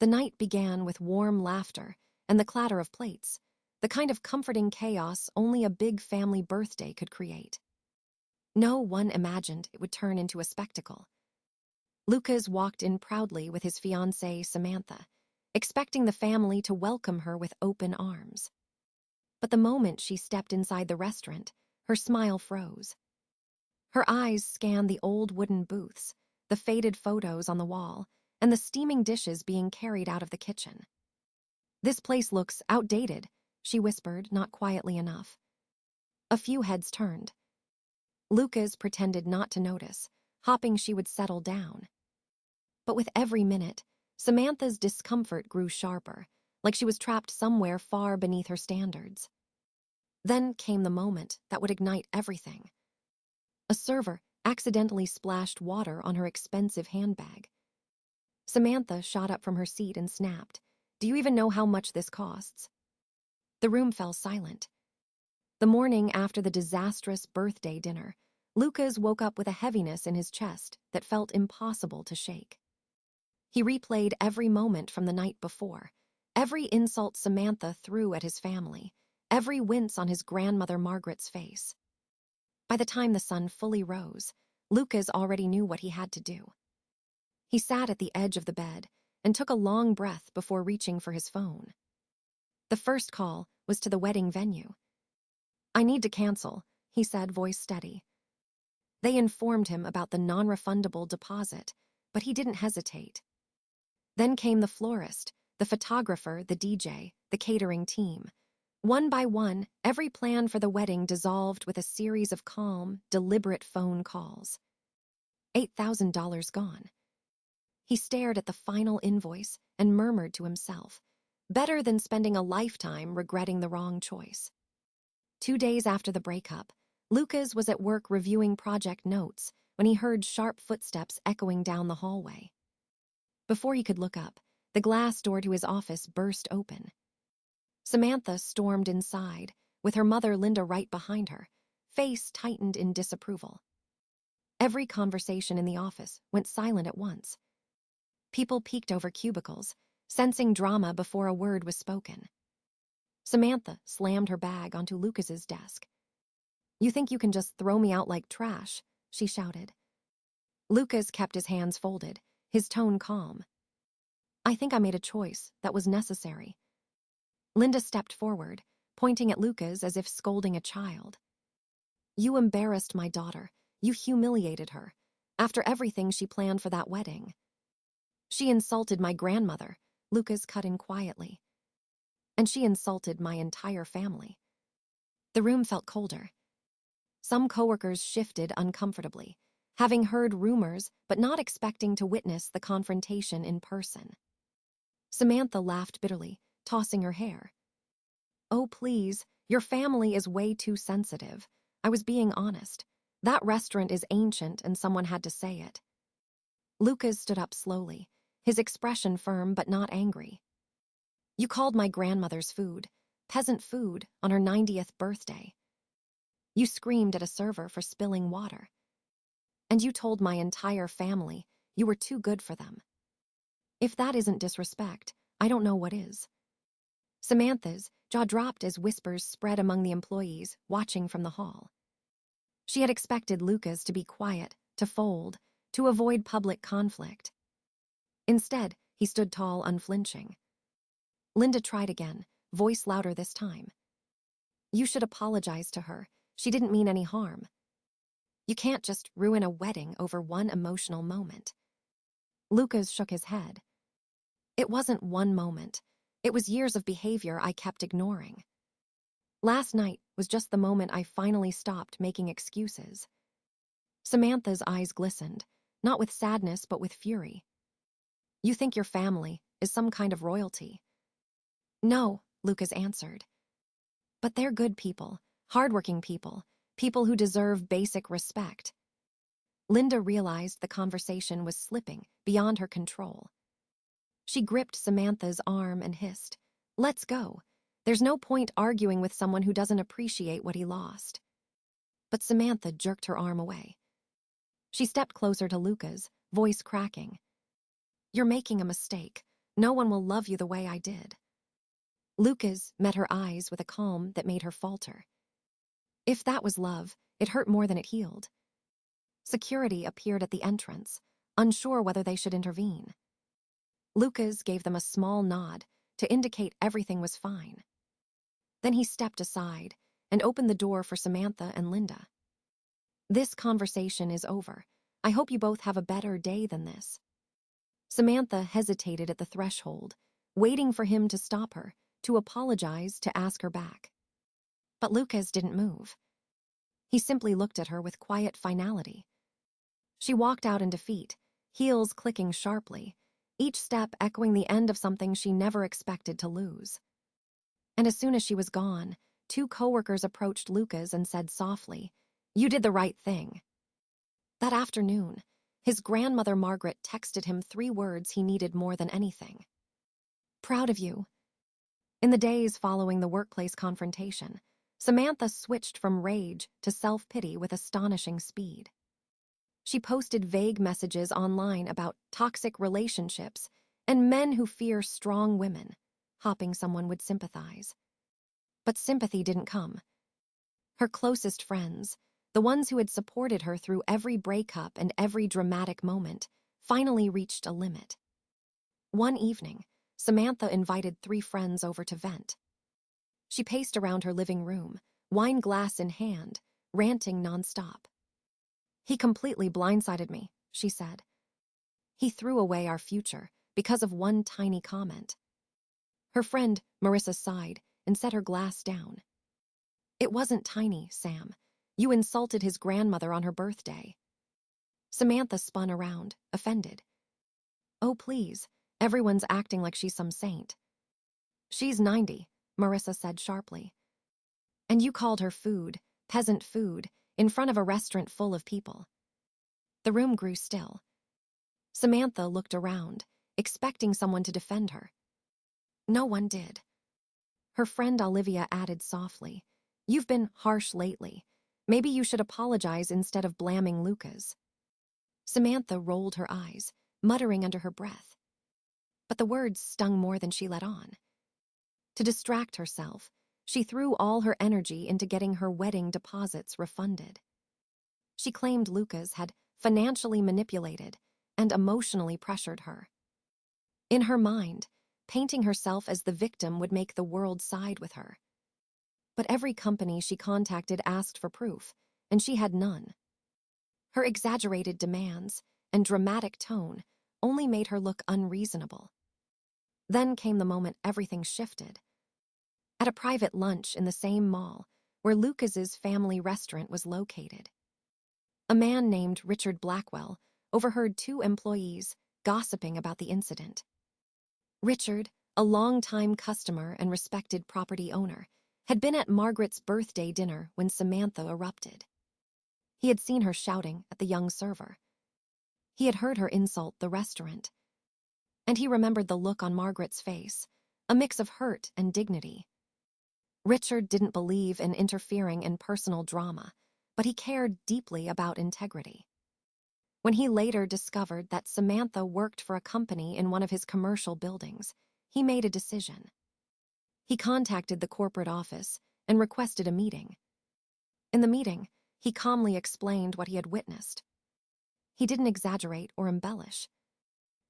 The night began with warm laughter and the clatter of plates, the kind of comforting chaos only a big family birthday could create. No one imagined it would turn into a spectacle. Lucas walked in proudly with his fiancée, Samantha, expecting the family to welcome her with open arms. But the moment she stepped inside the restaurant, her smile froze. Her eyes scanned the old wooden booths, the faded photos on the wall, and the steaming dishes being carried out of the kitchen. "This place looks outdated," she whispered, not quietly enough. A few heads turned. Lucas pretended not to notice, hoping she would settle down. But with every minute, Samantha's discomfort grew sharper, like she was trapped somewhere far beneath her standards. Then came the moment that would ignite everything. A server accidentally splashed water on her expensive handbag. Samantha shot up from her seat and snapped, "Do you even know how much this costs?" The room fell silent. The morning after the disastrous birthday dinner, Lucas woke up with a heaviness in his chest that felt impossible to shake. He replayed every moment from the night before, every insult Samantha threw at his family, every wince on his grandmother Margaret's face. By the time the sun fully rose, Lucas already knew what he had to do. He sat at the edge of the bed and took a long breath before reaching for his phone. The first call was to the wedding venue. "I need to cancel," he said, voice steady. They informed him about the non-refundable deposit, but he didn't hesitate. Then came the florist, the photographer, the DJ, the catering team. One by one, every plan for the wedding dissolved with a series of calm, deliberate phone calls. $8,000 gone. He stared at the final invoice and murmured to himself, better than spending a lifetime regretting the wrong choice. 2 days after the breakup, Lucas was at work reviewing project notes when he heard sharp footsteps echoing down the hallway. Before he could look up, the glass door to his office burst open. Samantha stormed inside, with her mother Linda right behind her, face tightened in disapproval. Every conversation in the office went silent at once. People peeked over cubicles, sensing drama before a word was spoken. Samantha slammed her bag onto Lucas's desk. "You think you can just throw me out like trash?" she shouted. Lucas kept his hands folded, his tone calm. "I think I made a choice that was necessary." Linda stepped forward, pointing at Lucas as if scolding a child. "You embarrassed my daughter. You humiliated her. After everything she planned for that wedding." "She insulted my grandmother," Lucas cut in quietly. "And she insulted my entire family." The room felt colder. Some coworkers shifted uncomfortably, having heard rumors but not expecting to witness the confrontation in person. Samantha laughed bitterly, tossing her hair. "Oh, please, your family is way too sensitive. I was being honest. That restaurant is ancient and someone had to say it." Lucas stood up slowly, his expression firm but not angry. "You called my grandmother's food peasant food on her 90th birthday. You screamed at a server for spilling water. And you told my entire family you were too good for them. If that isn't disrespect, I don't know what is." Samantha's jaw dropped as whispers spread among the employees watching from the hall. She had expected Lucas to be quiet, to fold, to avoid public conflict. Instead, he stood tall, unflinching. Linda tried again, voice louder this time. "You should apologize to her. She didn't mean any harm. You can't just ruin a wedding over one emotional moment." Lucas shook his head. "It wasn't one moment. It was years of behavior I kept ignoring. Last night was just the moment I finally stopped making excuses." Samantha's eyes glistened, not with sadness but with fury. "You think your family is some kind of royalty." "No," Lucas answered. "But they're good people, hardworking people, people who deserve basic respect." Linda realized the conversation was slipping beyond her control. She gripped Samantha's arm and hissed, "Let's go. There's no point arguing with someone who doesn't appreciate what he lost." But Samantha jerked her arm away. She stepped closer to Lucas, voice cracking. "You're making a mistake. No one will love you the way I did. Lucas met her eyes with a calm that made her falter. If that was love, it hurt more than it healed. Security appeared at the entrance, unsure whether they should intervene. Lucas gave them a small nod to indicate everything was fine. Then he stepped aside and opened the door for Samantha and Linda. This conversation is over. I hope you both have a better day than this. Samantha hesitated at the threshold, waiting for him to stop her, to apologize, to ask her back. But Lucas didn't move. He simply looked at her with quiet finality. She walked out in defeat, heels clicking sharply, each step echoing the end of something she never expected to lose. And as soon as she was gone, two coworkers approached Lucas and said softly, "You did the right thing." That afternoon, his grandmother Margaret texted him 3 words he needed more than anything. "Proud of you." In the days following the workplace confrontation, Samantha switched from rage to self-pity with astonishing speed. She posted vague messages online about toxic relationships and men who fear strong women, hoping someone would sympathize. But sympathy didn't come. Her closest friends, the ones who had supported her through every breakup and every dramatic moment, finally reached a limit. One evening, Samantha invited 3 friends over to vent. She paced around her living room, wine glass in hand, ranting nonstop. "He completely blindsided me," she said. "He threw away our future because of one tiny comment." Her friend, Marissa, sighed and set her glass down. "It wasn't tiny, Sam. You insulted his grandmother on her birthday." Samantha spun around, offended. "Oh, please, everyone's acting like she's some saint." "She's 90, Marissa said sharply. "And you called her food, peasant food, in front of a restaurant full of people." The room grew still. Samantha looked around, expecting someone to defend her. No one did. Her friend Olivia added softly, "You've been harsh lately. Maybe you should apologize instead of blaming Lucas." Samantha rolled her eyes, muttering under her breath. But the words stung more than she let on. To distract herself, she threw all her energy into getting her wedding deposits refunded. She claimed Lucas had financially manipulated and emotionally pressured her. In her mind, painting herself as the victim would make the world side with her. But every company she contacted asked for proof, and she had none. Her exaggerated demands and dramatic tone only made her look unreasonable. Then came the moment everything shifted. At a private lunch in the same mall where Lucas's family restaurant was located, a man named Richard Blackwell overheard 2 employees gossiping about the incident. Richard, a longtime customer and respected property owner, had been at Margaret's birthday dinner when Samantha erupted. He had seen her shouting at the young server. He had heard her insult the restaurant. And he remembered the look on Margaret's face, a mix of hurt and dignity. Richard didn't believe in interfering in personal drama, but he cared deeply about integrity. When he later discovered that Samantha worked for a company in one of his commercial buildings, he made a decision. He contacted the corporate office and requested a meeting. In the meeting, he calmly explained what he had witnessed. He didn't exaggerate or embellish.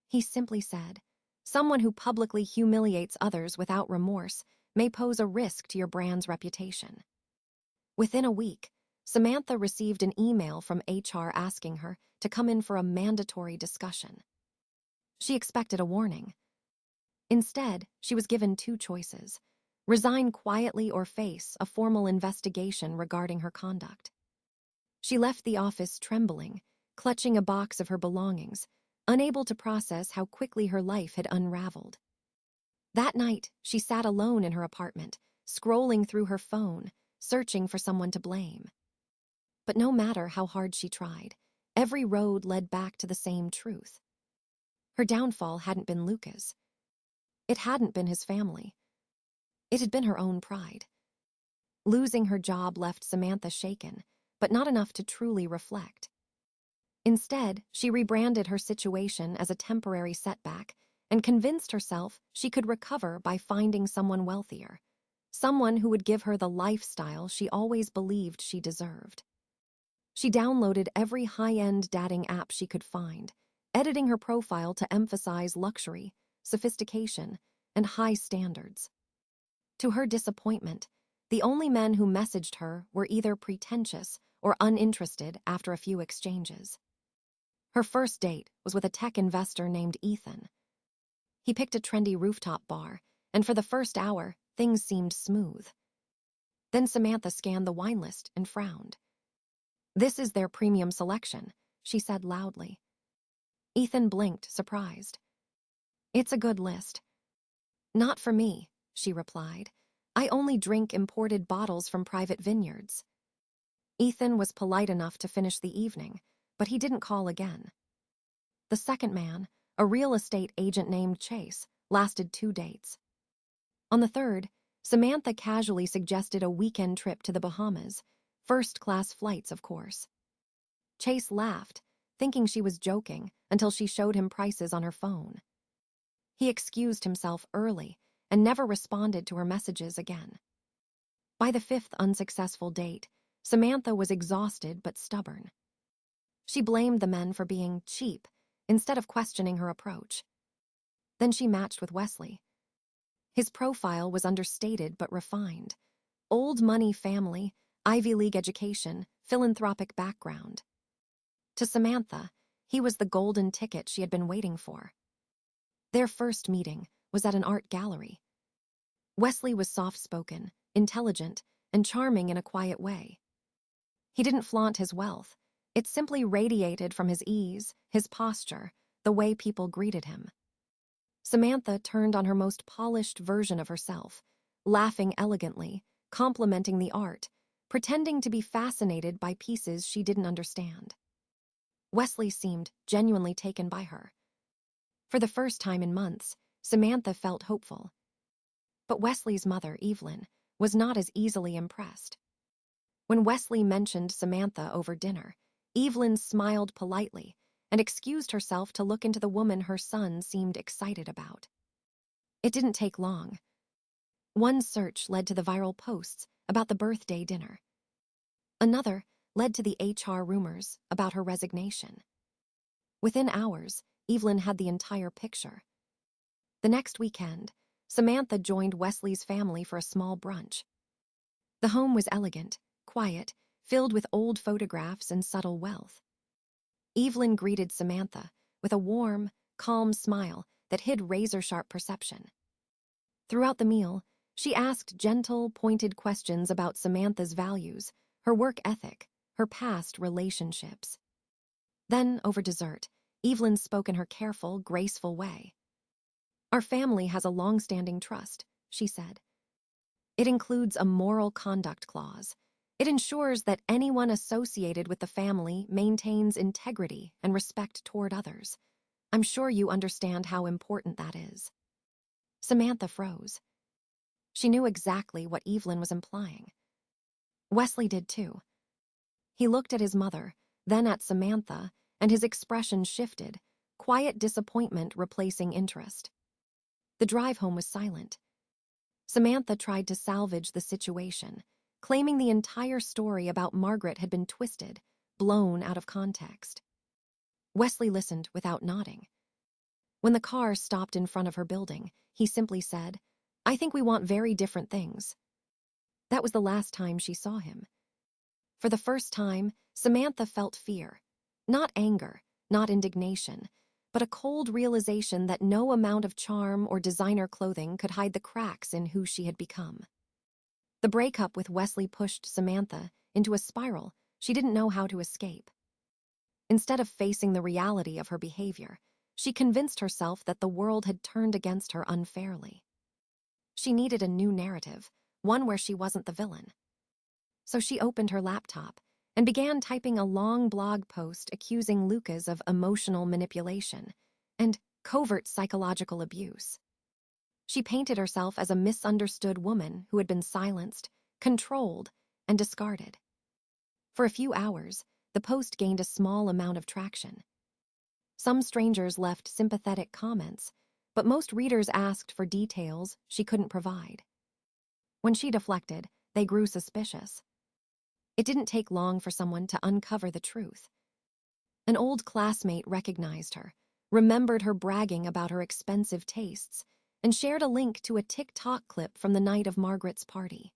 He simply said, "Someone who publicly humiliates others without remorse may pose a risk to your brand's reputation." Within a week, Samantha received an email from HR asking her to come in for a mandatory discussion. She expected a warning. Instead, she was given 2 choices: resign quietly or face a formal investigation regarding her conduct. She left the office trembling, clutching a box of her belongings, unable to process how quickly her life had unraveled. That night, she sat alone in her apartment, scrolling through her phone, searching for someone to blame. But no matter how hard she tried, every road led back to the same truth. Her downfall hadn't been Lucas. It hadn't been his family. It had been her own pride. Losing her job left Samantha shaken, but not enough to truly reflect. Instead, she rebranded her situation as a temporary setback and convinced herself she could recover by finding someone wealthier, someone who would give her the lifestyle she always believed she deserved. She downloaded every high-end dating app she could find, editing her profile to emphasize luxury, sophistication, and high standards. To her disappointment, the only men who messaged her were either pretentious or uninterested after a few exchanges. Her first date was with a tech investor named Ethan. He picked a trendy rooftop bar, and for the first hour, things seemed smooth. Then Samantha scanned the wine list and frowned. "This is their premium selection," she said loudly. Ethan blinked, surprised. "It's a good list." "Not for me," she replied. "I only drink imported bottles from private vineyards." Ethan was polite enough to finish the evening, but he didn't call again. The second man, a real estate agent named Chase, lasted 2 dates. On the third, Samantha casually suggested a weekend trip to the Bahamas, first-class flights, of course. Chase laughed, thinking she was joking, until she showed him prices on her phone. He excused himself early and never responded to her messages again. By the 5th unsuccessful date, Samantha was exhausted but stubborn. She blamed the men for being cheap instead of questioning her approach. Then she matched with Wesley. His profile was understated but refined. Old money family, Ivy League education, philanthropic background. To Samantha, he was the golden ticket she had been waiting for. Their first meeting was at an art gallery. Wesley was soft-spoken, intelligent, and charming in a quiet way. He didn't flaunt his wealth. It simply radiated from his ease, his posture, the way people greeted him. Samantha turned on her most polished version of herself, laughing elegantly, complimenting the art, pretending to be fascinated by pieces she didn't understand. Wesley seemed genuinely taken by her. For the first time in months, Samantha felt hopeful. But Wesley's mother, Evelyn, was not as easily impressed. When Wesley mentioned Samantha over dinner, Evelyn smiled politely and excused herself to look into the woman her son seemed excited about. It didn't take long. One search led to the viral posts about the birthday dinner. Another led to the HR rumors about her resignation. Within hours, Evelyn had the entire picture. The next weekend, Samantha joined Wesley's family for a small brunch. The home was elegant, quiet, filled with old photographs and subtle wealth. Evelyn greeted Samantha with a warm, calm smile that hid razor-sharp perception. Throughout the meal, she asked gentle, pointed questions about Samantha's values, her work ethic, her past relationships. Then, over dessert, Evelyn spoke in her careful, graceful way. "Our family has a long-standing trust," she said. "It includes a moral conduct clause. It ensures that anyone associated with the family maintains integrity and respect toward others. I'm sure you understand how important that is." Samantha froze. She knew exactly what Evelyn was implying. Wesley did too. He looked at his mother, then at Samantha, and his expression shifted, quiet disappointment replacing interest. The drive home was silent. Samantha tried to salvage the situation, claiming the entire story about Margaret had been twisted, blown out of context. Wesley listened without nodding. When the car stopped in front of her building, he simply said, "I think we want very different things." That was the last time she saw him. For the first time, Samantha felt fear. Not anger, not indignation, but a cold realization that no amount of charm or designer clothing could hide the cracks in who she had become. The breakup with Wesley pushed Samantha into a spiral she didn't know how to escape. Instead of facing the reality of her behavior, she convinced herself that the world had turned against her unfairly. She needed a new narrative, one where she wasn't the villain. So she opened her laptop and began typing a long blog post accusing Lucas of emotional manipulation and covert psychological abuse. She painted herself as a misunderstood woman who had been silenced, controlled, and discarded. For a few hours, the post gained a small amount of traction. Some strangers left sympathetic comments, but most readers asked for details she couldn't provide. When she deflected, they grew suspicious. It didn't take long for someone to uncover the truth. An old classmate recognized her, remembered her bragging about her expensive tastes, and shared a link to a TikTok clip from the night of Margaret's party.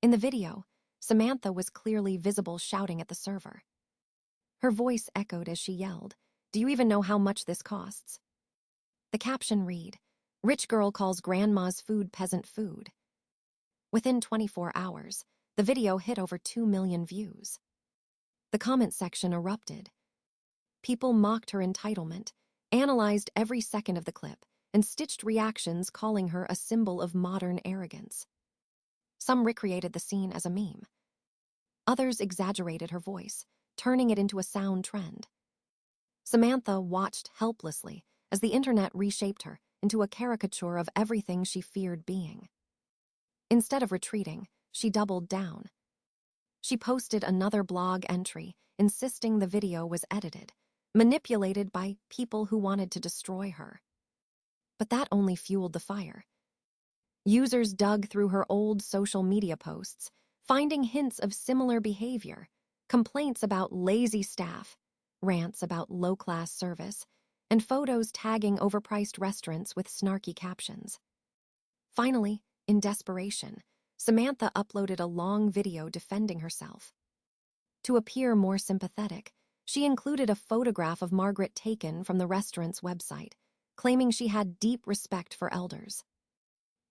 In the video, Samantha was clearly visible shouting at the server. Her voice echoed as she yelled, "Do you even know how much this costs?" The caption read, "Rich girl calls grandma's food peasant food." Within 24 hours, the video hit over 2 million views. The comment section erupted. People mocked her entitlement, analyzed every second of the clip, and stitched reactions calling her a symbol of modern arrogance. Some recreated the scene as a meme. Others exaggerated her voice, turning it into a sound trend. Samantha watched helplessly as the internet reshaped her into a caricature of everything she feared being. Instead of retreating, she doubled down. She posted another blog entry, insisting the video was edited, manipulated by people who wanted to destroy her. But that only fueled the fire. Users dug through her old social media posts, finding hints of similar behavior, complaints about lazy staff, rants about low-class service, and photos tagging overpriced restaurants with snarky captions. Finally, in desperation, Samantha uploaded a long video defending herself. To appear more sympathetic, she included a photograph of Margaret taken from the restaurant's website, claiming she had deep respect for elders.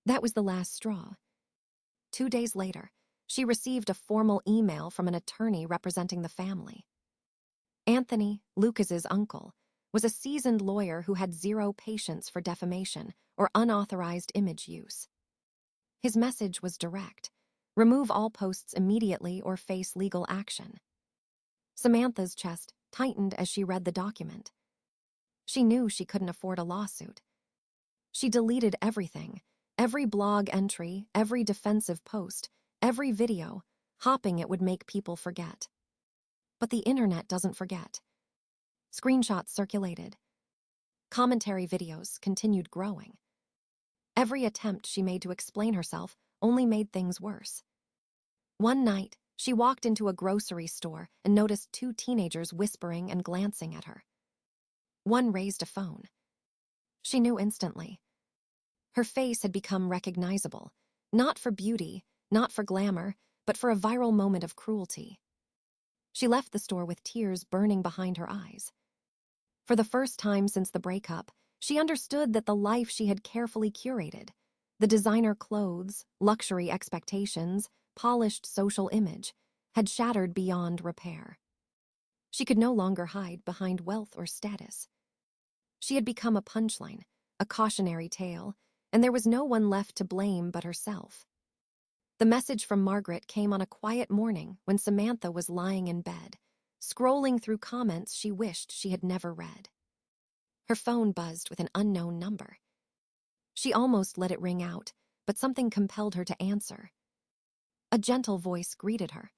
That was the last straw. 2 days later, she received a formal email from an attorney representing the family. Anthony, Lucas's uncle, was a seasoned lawyer who had zero patience for defamation or unauthorized image use. His message was direct: remove all posts immediately or face legal action. Samantha's chest tightened as she read the document. She knew she couldn't afford a lawsuit. She deleted everything, every blog entry, every defensive post, every video, hoping it would make people forget. But the internet doesn't forget. Screenshots circulated. Commentary videos continued growing. Every attempt she made to explain herself only made things worse. One night, she walked into a grocery store and noticed 2 teenagers whispering and glancing at her. One raised a phone. She knew instantly. Her face had become recognizable, not for beauty, not for glamour, but for a viral moment of cruelty. She left the store with tears burning behind her eyes. For the first time since the breakup, she understood that the life she had carefully curated, the designer clothes, luxury expectations, polished social image, had shattered beyond repair. She could no longer hide behind wealth or status. She had become a punchline, a cautionary tale, and there was no one left to blame but herself. The message from Margaret came on a quiet morning when Samantha was lying in bed, scrolling through comments she wished she had never read. Her phone buzzed with an unknown number. She almost let it ring out, but something compelled her to answer. A gentle voice greeted her.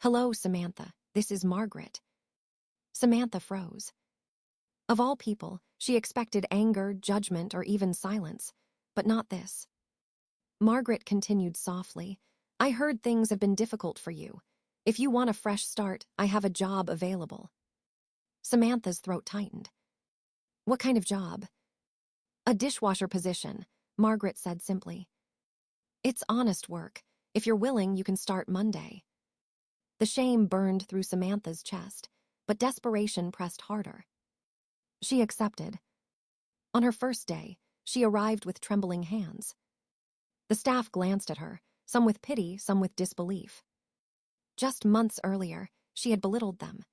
"Hello, Samantha, this is Margaret." Samantha froze. Of all people, she expected anger, judgment, or even silence, but not this. Margaret continued softly, "I heard things have been difficult for you. If you want a fresh start, I have a job available." Samantha's throat tightened. "What kind of job?" "A dishwasher position," Margaret said simply. "It's honest work. If you're willing, you can start Monday." The shame burned through Samantha's chest, but desperation pressed harder. She accepted. On her first day, she arrived with trembling hands. The staff glanced at her, some with pity, some with disbelief. Just months earlier, she had belittled them.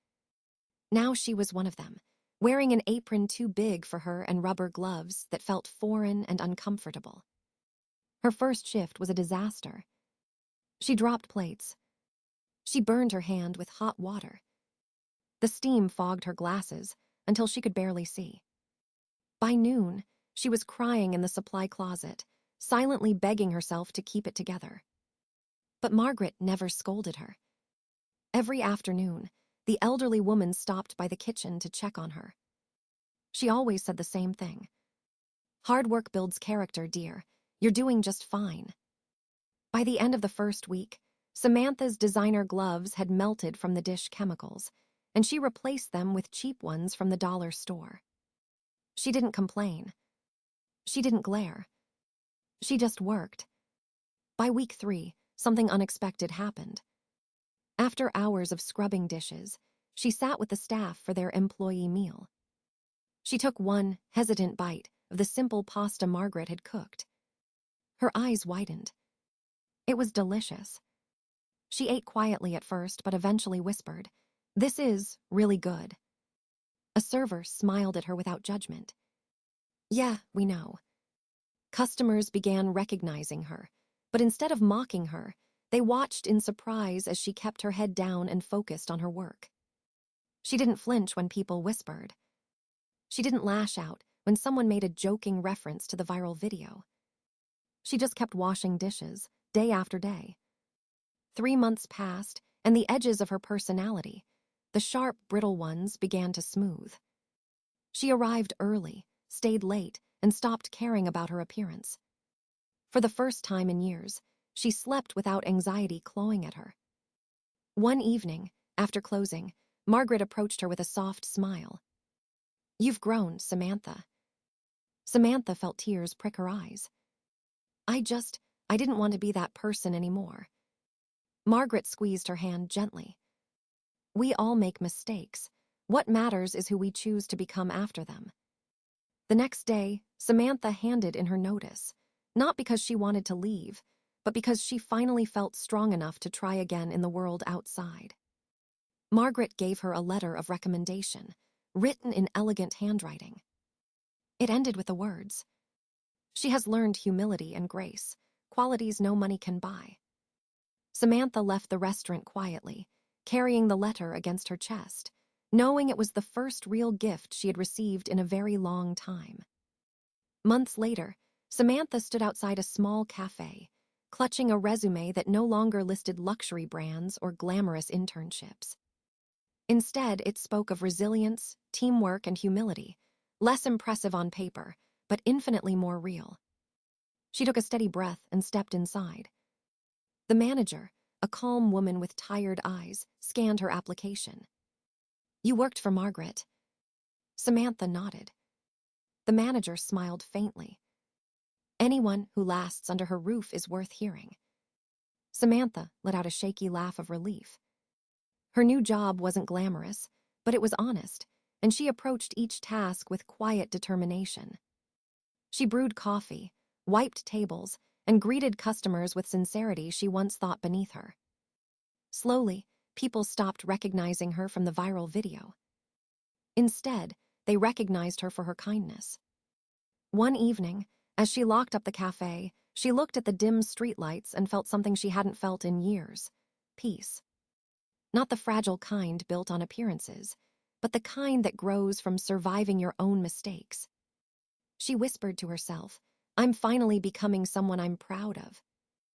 Now she was one of them, wearing an apron too big for her and rubber gloves that felt foreign and uncomfortable. Her first shift was a disaster. She dropped plates. She burned her hand with hot water. The steam fogged her glasses until she could barely see. By noon, she was crying in the supply closet, silently begging herself to keep it together. But Margaret never scolded her. Every afternoon, the elderly woman stopped by the kitchen to check on her. She always said the same thing. Hard work builds character, dear. You're doing just fine. By the end of the first week, Samantha's designer gloves had melted from the dish chemicals, and she replaced them with cheap ones from the dollar store. She didn't complain. She didn't glare. She just worked. By week 3, something unexpected happened. After hours of scrubbing dishes, she sat with the staff for their employee meal. She took one hesitant bite of the simple pasta Margaret had cooked. Her eyes widened. It was delicious. She ate quietly at first, but eventually whispered, "This is really good." A server smiled at her without judgment. "Yeah, we know." Customers began recognizing her, but instead of mocking her, they watched in surprise as she kept her head down and focused on her work. She didn't flinch when people whispered. She didn't lash out when someone made a joking reference to the viral video. She just kept washing dishes, day after day. 3 months passed, and the edges of her personality, the sharp, brittle ones, began to smooth. She arrived early, stayed late, and stopped caring about her appearance. For the first time in years, she slept without anxiety clawing at her. One evening, after closing, Margaret approached her with a soft smile. "You've grown, Samantha." Samantha felt tears prick her eyes. I didn't want to be that person anymore." Margaret squeezed her hand gently. "We all make mistakes. What matters is who we choose to become after them." The next day, Samantha handed in her notice, not because she wanted to leave, but because she finally felt strong enough to try again in the world outside. Margaret gave her a letter of recommendation, written in elegant handwriting. It ended with the words, "She has learned humility and grace, qualities no money can buy." Samantha left the restaurant quietly, carrying the letter against her chest, knowing it was the first real gift she had received in a very long time. Months later, Samantha stood outside a small cafe, clutching a resume that no longer listed luxury brands or glamorous internships. Instead, it spoke of resilience, teamwork, and humility, less impressive on paper, but infinitely more real. She took a steady breath and stepped inside. The manager, a calm woman with tired eyes, scanned her application. "You worked for Margaret." Samantha nodded. The manager smiled faintly. "Anyone who lasts under her roof is worth hearing." Samantha let out a shaky laugh of relief. Her new job wasn't glamorous, but it was honest, and she approached each task with quiet determination. She brewed coffee, wiped tables, and greeted customers with sincerity she once thought beneath her. Slowly, people stopped recognizing her from the viral video. Instead, they recognized her for her kindness. One evening, as she locked up the cafe, she looked at the dim streetlights and felt something she hadn't felt in years: peace. Not the fragile kind built on appearances, but the kind that grows from surviving your own mistakes. She whispered to herself, "I'm finally becoming someone I'm proud of."